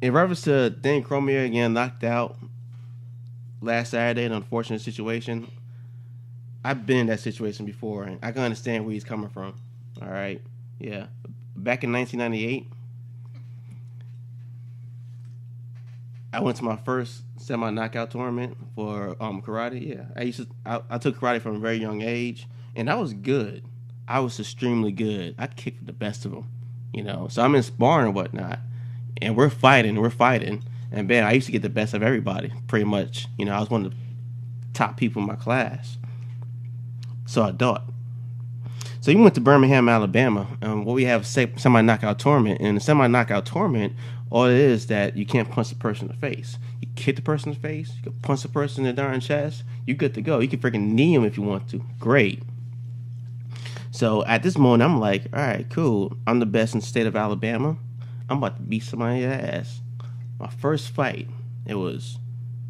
in reference to Dan Cormier again knocked out last Saturday, an unfortunate situation. I've been in that situation before, and I can understand where he's coming from. All right, yeah. Back in 1998, I went to my first semi knockout tournament for karate. Yeah, I took karate from a very young age, and I was good. I was extremely good. I kicked the best of them, So I'm in sparring and whatnot, and we're fighting, and man, I used to get the best of everybody, pretty much. I was one of the top people in my class. So I thought. So you went to Birmingham, Alabama, where we have semi knockout tournament. And the semi knockout tournament, all it is that you can't punch the person in the face. You kick the person in the face, you can punch the person in the darn chest, you're good to go. You can freaking knee him if you want to. Great. So at this moment, I'm like, all right, cool. I'm the best in the state of Alabama. I'm about to beat somebody's ass. My first fight, it was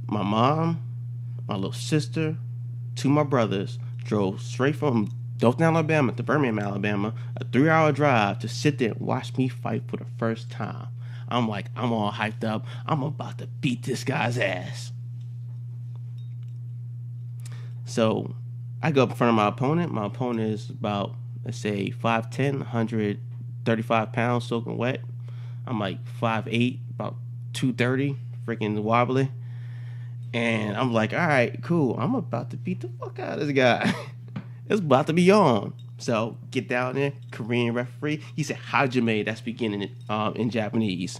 my mom, my little sister, two of my brothers drove straight from Dothan, Alabama to Birmingham, Alabama, a 3-hour drive to sit there and watch me fight for the first time. I'm like, I'm all hyped up. I'm about to beat this guy's ass. So I go up in front of my opponent. My opponent is about, let's say, 5'10", 135 pounds soaking wet. I'm like 5'8", about 230, freaking wobbly. And I'm like, all right, cool. I'm about to beat the fuck out of this guy. It's about to be on. So get down there, Korean referee. He said Hajime. That's beginning in Japanese.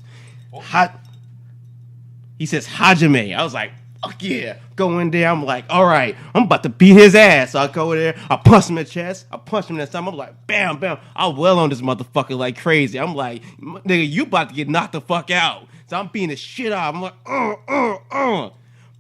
He says Hajime. I was like, fuck yeah. Go in there. I'm like, all right, I'm about to beat his ass. So I go in there. I punch him in the chest. I punch him in the stomach. I'm like, bam, bam. I well on this motherfucker like crazy. I'm like, nigga, you about to get knocked the fuck out. So I'm beating the shit out. I'm like.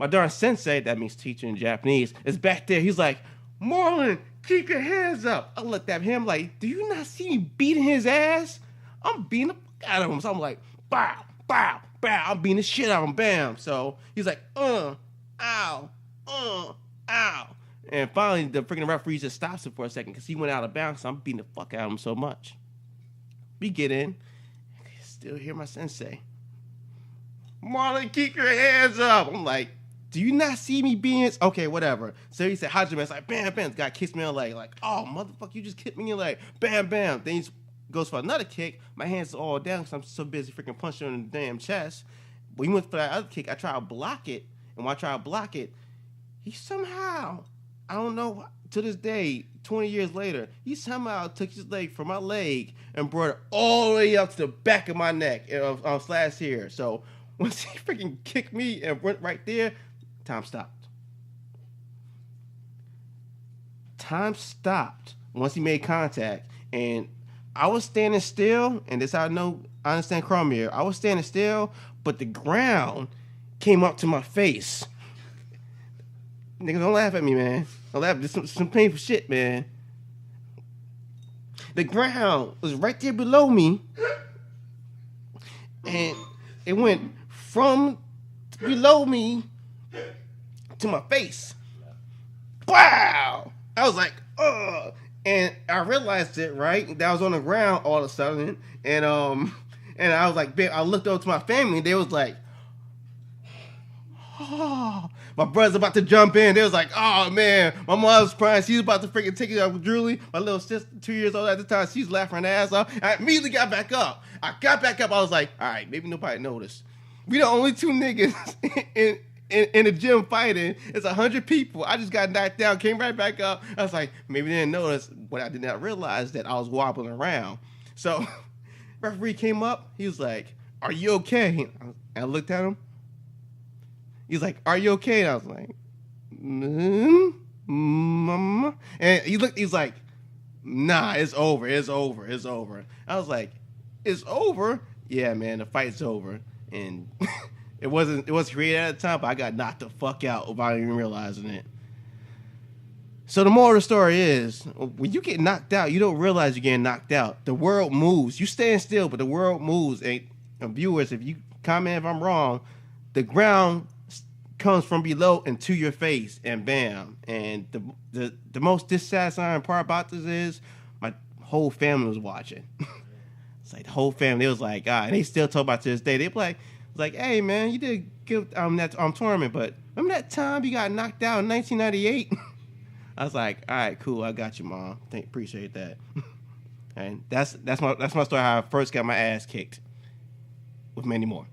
My darn sensei, that means teacher in Japanese, is back there. He's like, Marlon, keep your hands up. I looked at him like, do you not see me beating his ass? I'm beating the fuck out of him. So I'm like, bow, bow, bow. I'm beating the shit out of him. Bam. So he's like, ow, ow. And finally, the freaking referee just stops it for a second because he went out of bounds. So I'm beating the fuck out of him so much. We get in. I can still hear my sensei. Marlon, keep your hands up. I'm like, do you not see me being okay? Whatever. So he said, Hajime. It's like, bam, bam. This guy kicks me in the leg. Like, oh, motherfucker, you just kicked me in the leg. Bam, bam. Then he goes for another kick. My hands are all down because I'm so busy freaking punching him in the damn chest. But he went for that other kick. I tried to block it. And when I tried to block it, he somehow, I don't know, to this day, 20 years later, he somehow took his leg from my leg and brought it all the way up to the back of my neck slash here. So once he freaking kicked me and went right there, time stopped. Time stopped once he made contact. And I was standing still, and this I understand Cormier. I was standing still, but the ground came up to my face. Nigga, don't laugh at me, man. Don't laugh. This is some painful shit, man. The ground was right there below me, and it went from below me to my face. Wow! I was like, ugh. And I realized it, right? That I was on the ground all of a sudden. And I was like, I looked over to my family and they was like, oh. My brother's about to jump in. They was like, oh man. My mom was crying. She was about to freaking take it out with Julie. My little sister, 2 years old at the time, she's laughing her ass off. I immediately got back up. I was like, all right, maybe nobody noticed. We the only two niggas in the gym fighting. It's 100 people. I just got knocked down, came right back up. I was like, maybe they didn't notice, but I did not realize that I was wobbling around. So, referee came up. He was like, "Are you okay?" And I looked at him. He was like, "Are you okay?" And I was like, "Mama." And he looked. He's like, "Nah, it's over. It's over. It's over." I was like, "It's over?" Yeah, man, the fight's over. And it wasn't created at the time, but I got knocked the fuck out without even realizing it. So the moral of the story is, when you get knocked out, you don't realize you're getting knocked out. The world moves. You stand still, but the world moves. And viewers, if you comment if I'm wrong, the ground comes from below and to your face, and bam. And the most dissatisfying part about this is my whole family was watching. It's like the whole family. They was like, and they still talk about it to this day. They be like, It's like, hey man, you did good that tournament, but remember that time you got knocked out in 1998? I was like, all right, cool, I got you, mom. Appreciate that. And that's my story how I first got my ass kicked, with many more.